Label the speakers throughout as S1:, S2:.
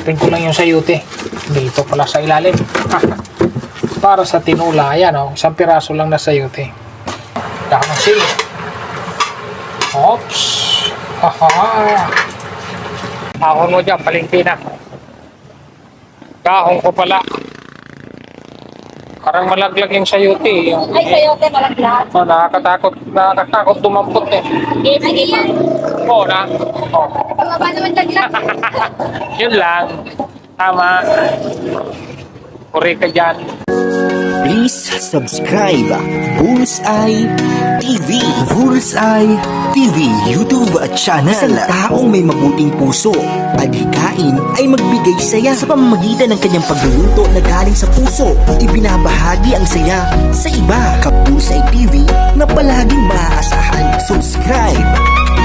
S1: Hanapin ko lang yung sayote. Dito pala sa ilalim. Para sa tinula. Ayan o. Isang piraso lang na sayote. Kamasin. Oops. Haha. Ahon mo dyan. Palingki na. Kahon ko pala. Parang malaglag yung sayote.
S2: Ay, sayote, malaglag.
S1: Oh, nakakatakot dumampot eh.
S2: Okay, sige yan.
S1: Oo na. Oh.
S2: Baba naman laglag.
S1: Yun lang. Tama. Puri ka dyan.
S3: Please subscribe Bullseye TV. Bullseye TV YouTube channel. Isang taong may mabuting puso, adhikain ay magbigay saya sa pamamagitan ng kanyang pagluluto na galing sa puso. Ibinabahagi ang saya sa iba. Bullseye TV na palaging maaasahan. Subscribe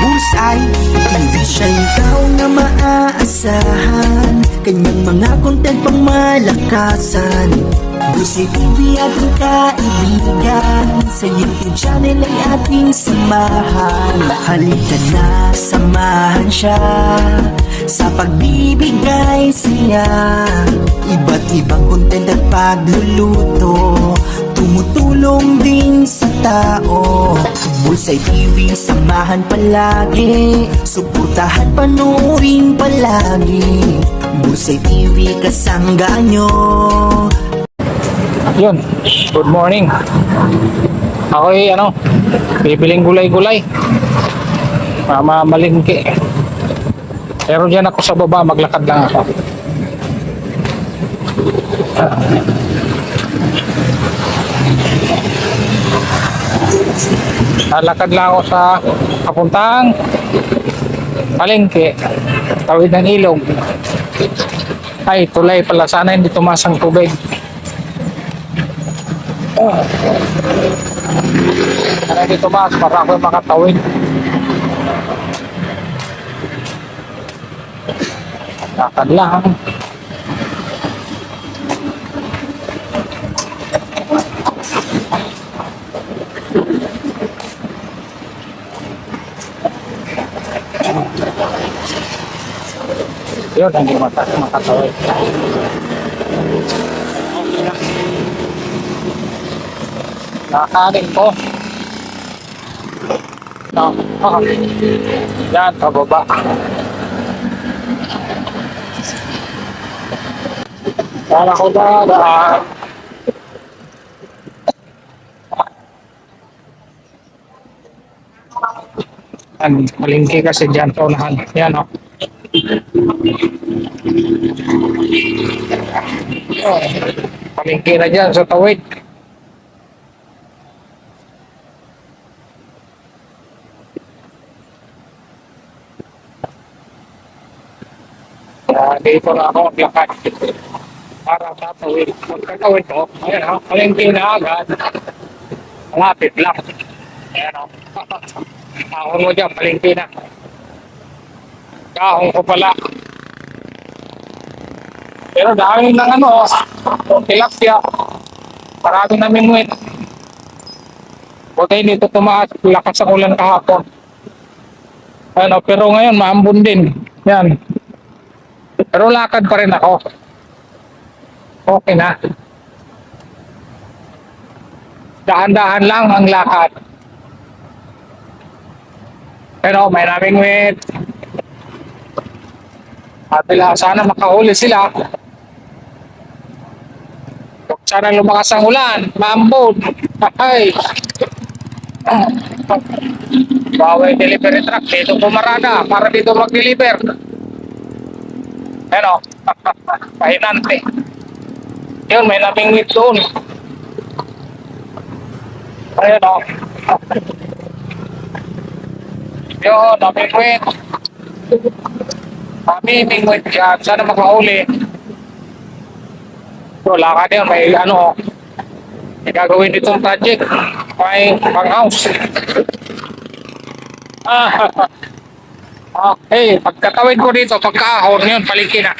S3: Bullseye TV. Siya'y tao na maaasahan, kanyang mga content pang malakasan. Bullseye TV ating kaibigan, sa YouTube channel ay ating samahan. Halika na, samahan siya sa pagbibigay siya. Iba't ibang content at pagluluto, tumutulong din sa tao. Bullseye TV, samahan palagi, suportahan, panoorin palagi. Bullseye TV, kasanggaan nyo.
S1: Yun. Good morning. Ako bibiling gulay-gulay. Mamalingki. Pero dyan ako sa baba, maglakad lang ako. Lalakad lang ako sa papuntang palengke, tawid ng ilog. Ay, tulay pala. Sana hindi tumasang tubig. Sana hindi tumas para ako makatawid. Lakad lang. Yun, hindi makatawid. Nakanin ko. Yan, pababa. Para ko dadaan. Malingki kasi dyan sa unahan. Yan o. Palingki na dyan sa tawid. Dito na ako maglakad para sa tawid. Magkatawid ko, ayan o, palengke na agad. Malapit lang. Ayan o. Kahon mo dyan, palengke na. Kahon ko pala. Pero dami ng tilapia. Marami na mingwit. Buti dito tumaas, lakas ang ulan kahapon. Ayan o, pero ngayon maambon din. Yan. Pero lakad pa rin ako. Okay na. Dahan-dahan lang ang lakad. Pero may naming wait. Sana makahuli sila. Sana lumakas ang ulan. Maambon. Ay. Bawal delivery truck. Dito pumarada para dito mag-deliver. Ano? Pahinante. Yun, may namingwit doon. Ayun o. Yun, namingwit. Kami, mingwit yan. Sana makahuli. So, lakad yun. May may gagawin ditong project. May pang-house. Okay, pagkatawid ko dito, pagkaahon, yun, palengke na.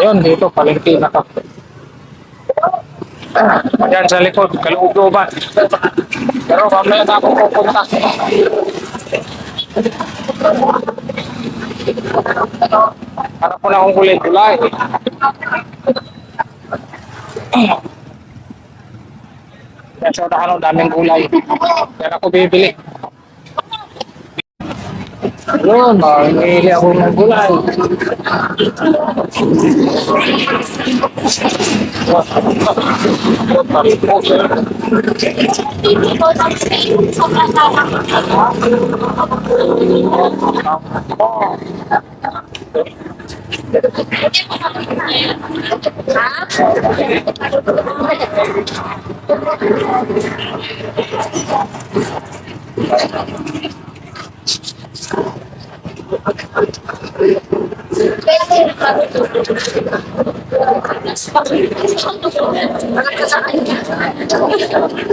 S1: Yun, dito, palengke na to. Diyan sa likod, kalooban. Pero mamaya na ako pupunta. Harap mo na akong kulay-kulay. Kaya sa unahan ang daming gulay. Kaya ako bibili. Yun, mamili ako ng gulay.
S2: Sobrang tama.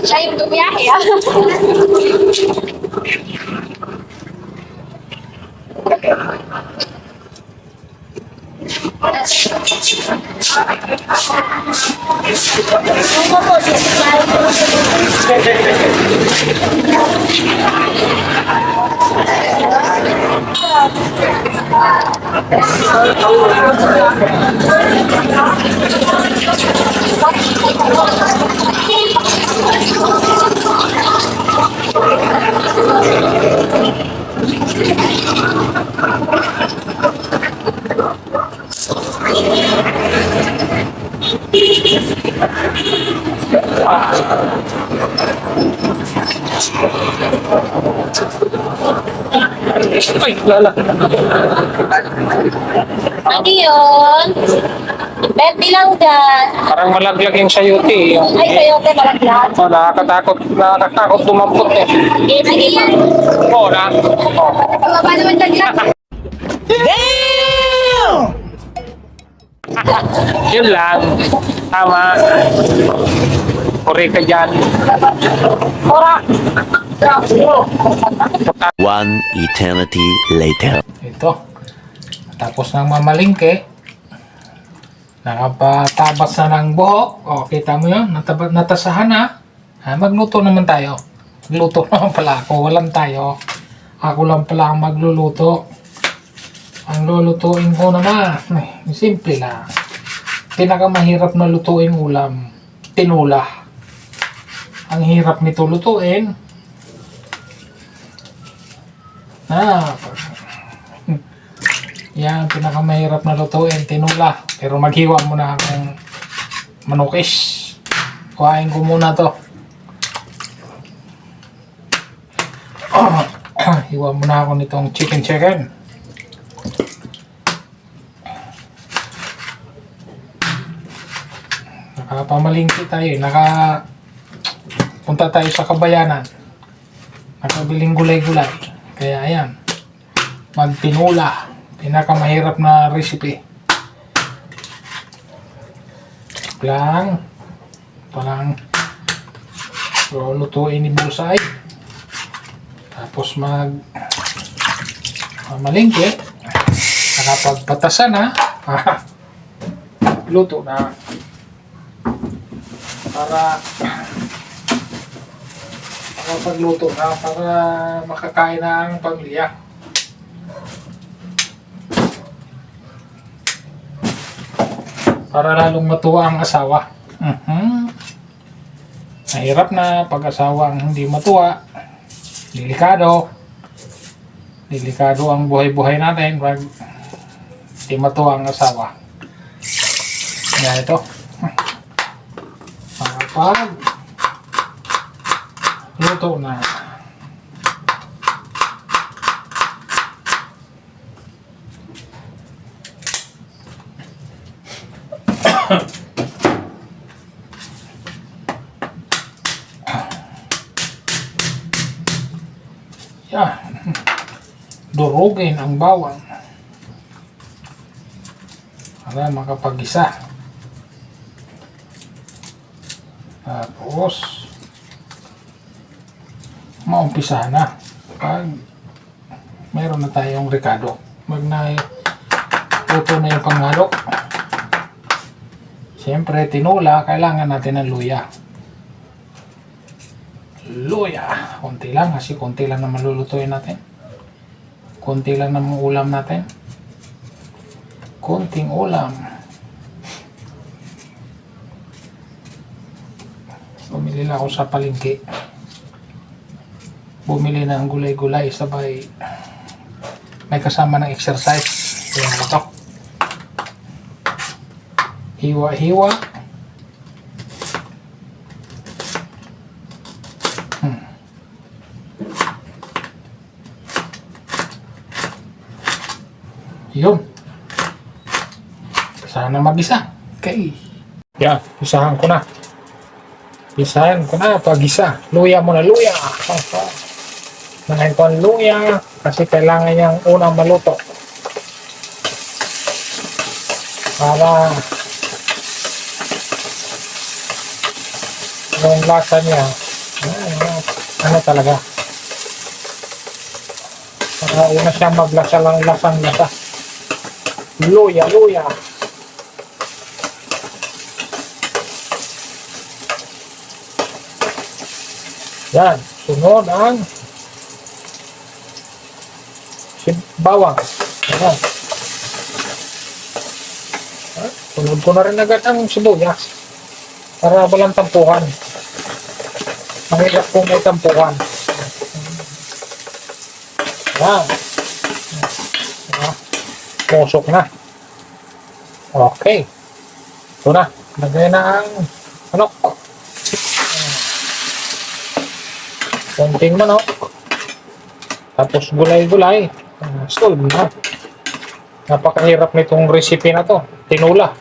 S2: Siya yung bumiyahe, ah.
S1: Ay, lala.
S2: Ano yun? 20 lang dyan.
S1: Parang malaglag yung sayote.
S2: Ay, sayote, malaglag.
S1: Oh, nakakatakot dumampot eh.
S2: Sige yan.
S1: Oo na. Oh.
S2: Pababa naman laglag.
S1: Yun lang. Tama. Puri ka dyan. Ora!
S3: One eternity later.
S1: Ito. Tapos ng mamalingke. Nakapatabas na ng buhok. O, kita mo yun? Natasahan na. Magluto naman tayo. Magluto naman pala ako. Walang tayo. Ako lang pala ang magluluto. Ang lulutuin ko naman, simple lang. Pinakamahirap na lutuin ulam, tinola. Ang hirap nito lutuin. Yan, pinakamahirap na lutuin, tinola. Pero maghiwa muna akong manukis. Kuhain ko muna to. Hiwa muna ako nitong chicken. Nakapamalingki tayo, punta tayo sa kabayanan. Nakabiling gulay-gulay. Kaya ayan, magtinula. Pinakamahirap na recipe. Palang lutuin ni Bullseye. Tapos mamalingki. Nakapagpatasan na. Luto na. Para makapagluto na para makakain na ang pamilya. Para lalong matuwa ang asawa. Mahirap na pag-asawa ang hindi matuwa. Delikado ang buhay-buhay natin pag hindi matuwa ang asawa. Kaya ito. Pag luto na. Yan. Durugin ang bawang para makapag-isa. Tapos maumpisahan na pag mayroon na tayong ricado. Luto na yung panghalo. Siyempre tinula, kailangan natin ng luya. Konti lang kasi konti lang naman lulutuin natin. Konti lang naman ulam natin. konting ulam. Bumili lang ako sa palengke. Bumili ng gulay-gulay sabay may kasama ng exercise. Ayan ito. Hiwa-hiwa. Yun. Sana mag-isa. Okay. Yan. Isahan ko na. Isahan ko na. Pag-isa. Luya muna. Luya. Nakain ko ang luya. Kasi kailangan niyang unang maluto. Para yung lasa niya. Ano talaga. Para una siya maglasa lang lasang lasa. Luya, luya. Yan. Sunod ang bawang. Yan. Sunod ko na rin agad ang sibuyas. Para walang tampuhan. Mahirap kung may tampuhan. Yan. Pusok na. Okay. Ito na. Lagay na ang manok. Konting manok. Tapos gulay-gulay. Solve na. Napakahirap nitong recipe na to. Tinula.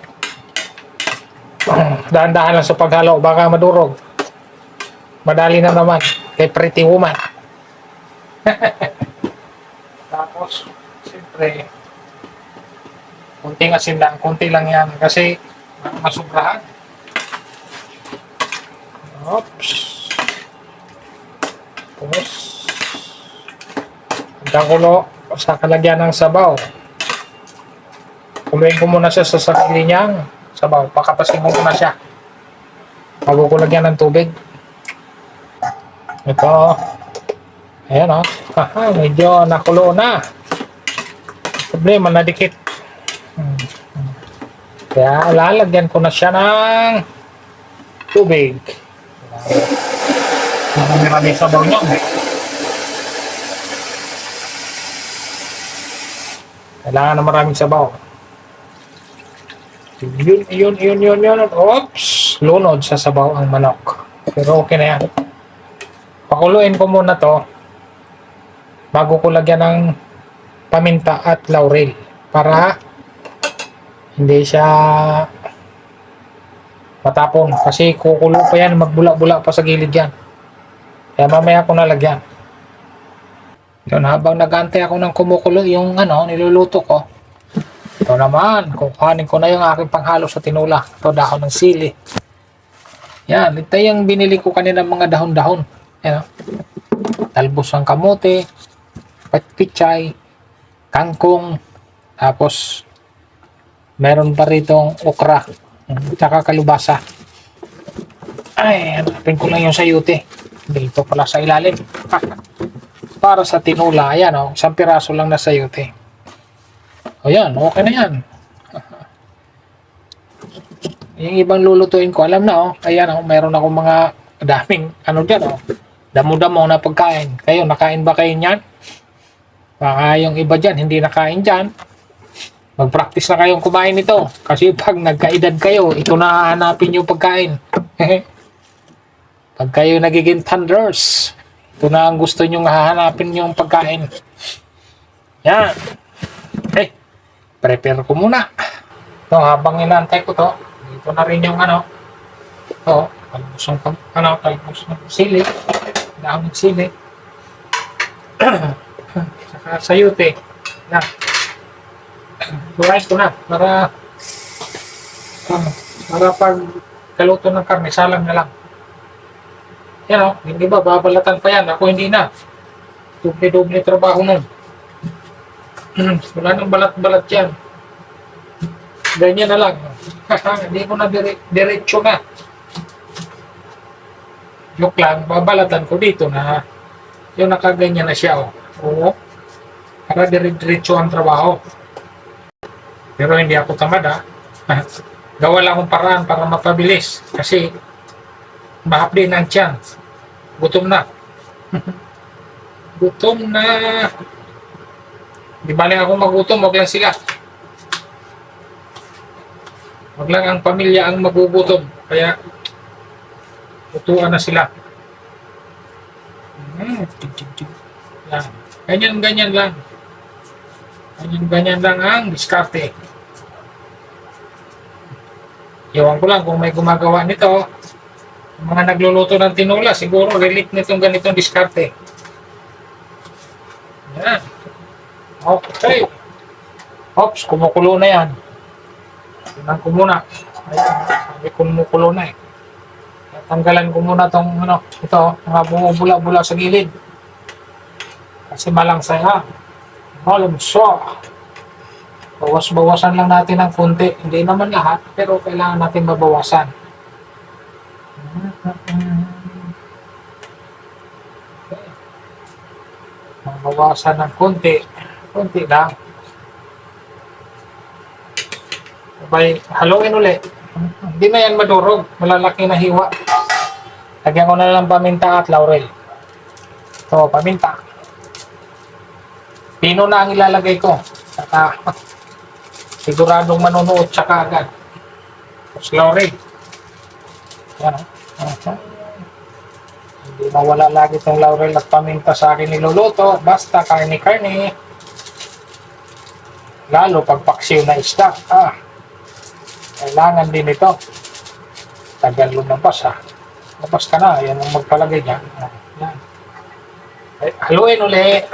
S1: Dahan-dahan lang sa paghalo. Baka madurog. Madali na naman. Kay Pretty Woman. Tapos, siyempre, konting asin lang, konti lang yan kasi masubrahan. Oops. Tapos pagkakulo sa kalagyan ng sabaw. Kuluin ko muna siya sa sarili niyang sabaw. Pakatasin ko muna siya bago ko lagyan ng tubig. Ito. Ayan o. Haha, medyo nakulo na. Problema, nadikit. Kaya lalagyan ko na siya ng tubig. Marami sabaw niya. Kailangan na maraming sabaw. Yun. Oops! Lunod sa sabaw ang manok. Pero okay na yan. Pakuluin ko muna to bago ko lagyan ng paminta at laurel para hindi siya matapon kasi kukulo pa yan, magbula-bula pa sa gilid yan. Kaya mamaya ko nalagyan. Yun, habang nag-antay ako ng kumukulo yung niluluto ko. Ito naman, kukuhanin ko na yung aking panghalo sa tinula. Ito, dahon ng sili. Yan, ito yung binili ko kanina mga dahon-dahon. Yan, talbos ng kamote, pechay, kangkong, tapos meron pa ritong okra, tsaka kalubasa. Ay, hanapin ko lang yung sayute. Dito pala sa ilalim. Para sa tinula, ayan o, isang piraso lang na sayute. Ayan, okay na yan. Yung ibang lulutuin ko, alam na o. Ayan o, mayroon ako mga daming, dyan o. Damo-damo na pagkain. Kayo, nakain ba kayo niyan? Baka yung iba dyan, hindi nakain dyan. Mag-practice na kayong kumain ito. Kasi pag nagkaedad kayo, ito na hahanapin yung pagkain. Pag kayo nagiging thunders, ito na ang gusto nyo hahanapin yung pagkain. Yan. Okay. Prepare ko muna. Ito, habang inaantay ko to, dito na rin yung ito, talbos ng sili. Dahon ng sili. Saka sayute. Yan. Buhayin ko na para pag kaluto ng karne, salang na lang. Yan o, hindi ba, babalatan pa yan. Ako hindi na. Doble-doble trabaho nun. Wala nang balat-balat yan. Ganyan na lang. Hindi ko na diretso na. Joke lang, babalatan ko dito na yung nakaganyan na siya o. Oo. Para diretso ang trabaho. Pero hindi ako tamad ha. Gawa lang akong paraan para mapabilis. Kasi mahapdi ng tiyan. Gutom na. Gutom na. Di bali ako magutom, wag lang sila. Wag lang ang pamilya ang magugutom. Kaya, tutuan na sila. Yan. Ganyan-ganyan lang. Ganyan-ganyan lang ang diskarte. Iwan ko lang kung may gumagawa nito. Yung mga nagluluto ng tinola, siguro relate nitong ganitong diskarte. Yan. Okay. Ops, kumukulo na yan. Tingnan ko muna. Ayan, sabi kumukulo na eh. Tanggalan ko muna tong ito, mga bumubula-bula sa gilid. Kasi malangsay ha. Malamso. Bawas-bawasan lang natin ng konti. Hindi naman lahat, pero kailangan natin mabawasan. Mabawasan ng konti. Konti lang. Sabay, haluin ulit. Hindi na yan madurog. Malalaki na hiwa. Lagyan ko na lang paminta at laurel. So, paminta. Pino na ang ilalagay ko. Saka, siguradong manunuot tsaka agad. Tapos laurel. Yan o. Hindi mawala lagi itong laurel at paminta sa akin niluluto. Basta karne-karne. Lalo pag paksiw na isda. Kailangan din ito. Tagal lumabas ha. Labas ka na. Yan ang magpalagay niya. Yan. Ay, haluin ulit.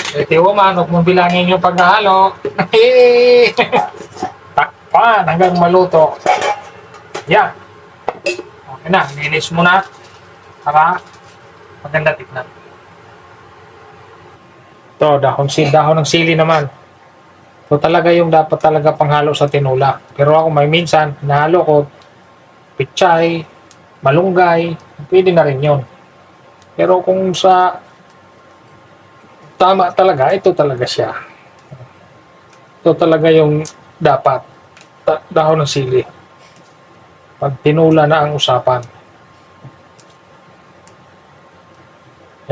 S1: Tiwa man, huwag mong bilangin yung paghahalo. Takpan hanggang maluto. Yan. Okay na, linis mo na para maganda tignan. Ito, dahon ng sili naman. Ito talaga yung dapat talaga panghalo sa tinula. Pero ako may minsan, hinahalo ko pichay, malunggay, pwede na rin yun. Pero kung sa tama talaga, ito talaga siya. Ito talaga yung dapat. Dahon ng sili. Pag tinula na ang usapan.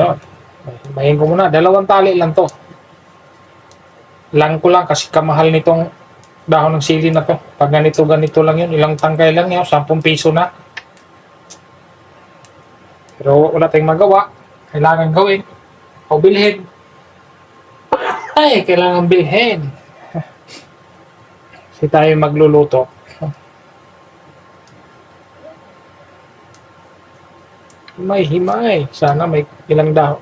S1: Yan. Mahin ko muna. 2 tali lang to. Lang ko lang kasi kamahal nitong dahon ng sili na to. Pag ganito lang yun. Ilang tangkay lang yun. 10 piso na. Pero wala tayong magawa. Kailangan gawin. O bilhin. Ay, kailangan bilhin. Kasi tayo magluluto. Himay. Sana may ilang dahon.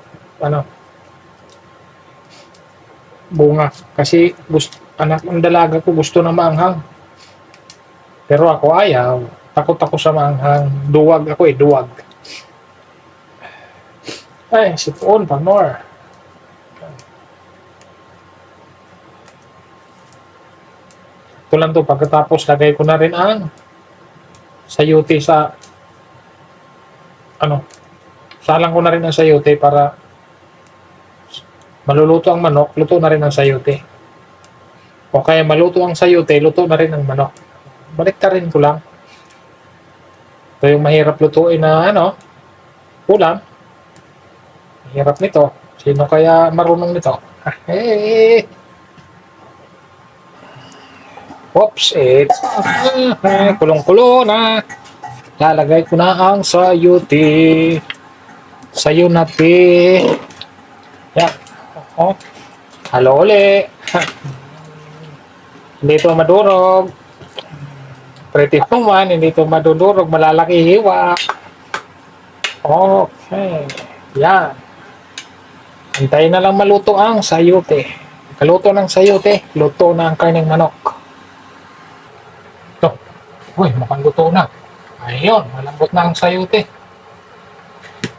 S1: Bunga. Kasi anak ng dalaga ko gusto na maanghang. Pero ako ayaw. Takot ako sa maanghang. Duwag ako duwag. Ay, sipon pa more. Ito lang to. Pagkatapos lagay ko na rin ang sayote sa salang ko na rin ang sayote para maluluto ang manok, luto na rin ang sayote. O kaya maluto ang sayote, luto na rin ang manok. Balik ka rin ko lang. Ito yung mahirap lutuin na ulam. Mahirap nito. Sino kaya marunong nito? Oops, it's kulong-kulo na. Lalagay ko na ang sayote. Sayonate. Yan. Halo uli. Hindi ito madurog. Pretty woman, hindi ito madudurog. Malalaki hiwa. Okay. Yan. Antayin na lang maluto ang sayote. Kaluto ng sayote, luto na ang karneng manok. Ito. Uy, mukhang luto na. Ayun, malambot na ang sayote.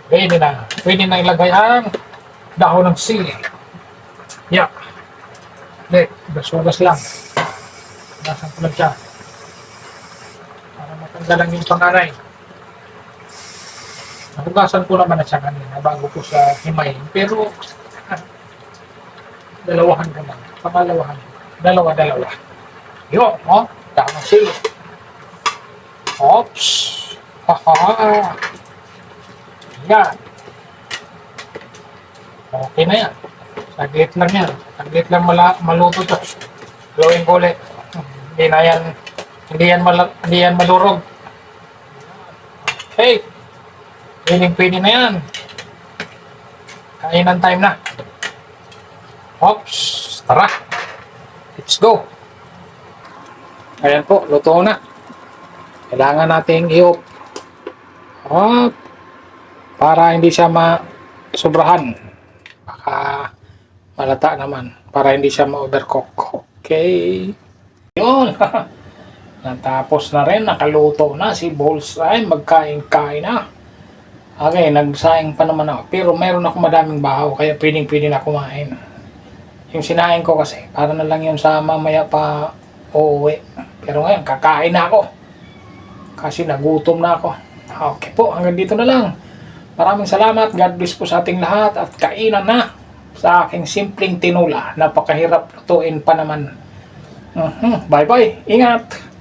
S1: Pwede na. Pwede na ilagay ang dahon ng sili. Yeah. Hindi, gas-gas lang. Nasaan ko lang siya. Para matanggalan yung pangaray. Nahugasan ko naman na siya kanina bago ko sa himayin. Pero, dalawahan ko lang. Pangalawahan ko. Dalawa. Yun, oh. Tama sili. Oops. Haha. Yan. Okay na yan. Saglit lang yan. Saglit lang maluto to. Gawin ko ulit. Hindi yan malurog. Okay. Pwede na yan. Kainan time na. Oops. Tara. Let's go. Ayan po, luto na. Kailangan nating i-off. Para hindi siya sobrahan. Baka malata naman. Para hindi siya ma-overcook. Okay. Yun. Natapos na rin. Nakaluto na si Bullseye. Magkain-kain na. Okay, nagsaing pa naman ako. Pero meron ako madaming bahaw. Kaya pwede na kumain. Yung sinain ko kasi, para na lang yun sa mamaya pa uuwi. Pero ngayon, kakain na ako. Kasi nagutom na ako. Okay po, hanggang dito na lang. Maraming salamat. God bless po sa ating lahat. At kainan na sa aking simpleng tinula. Napakahirap lutuin pa naman. Bye-bye. Ingat.